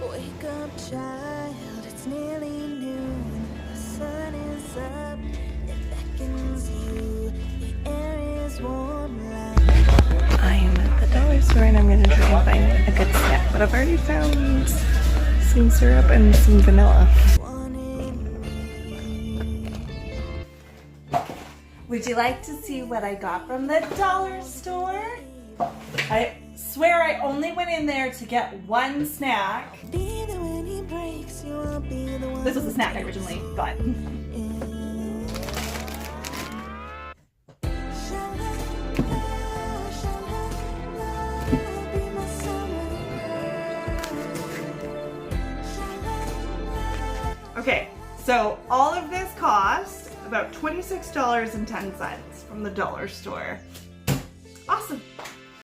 Wake up, child, it's nearly noon. The sun is up, it beckons you. The air is warm like I am at the dollar store and I'm gonna try and find a good snack, but I've already found some syrup and some vanilla. wanting me. Would you like to see what I got from the dollar store? I swear I only went in there to get one snack. Be there when he breaks you, I'll be the one. This was the snack I originally got. Okay, so all of this cost about $26.10 from the dollar store. Awesome.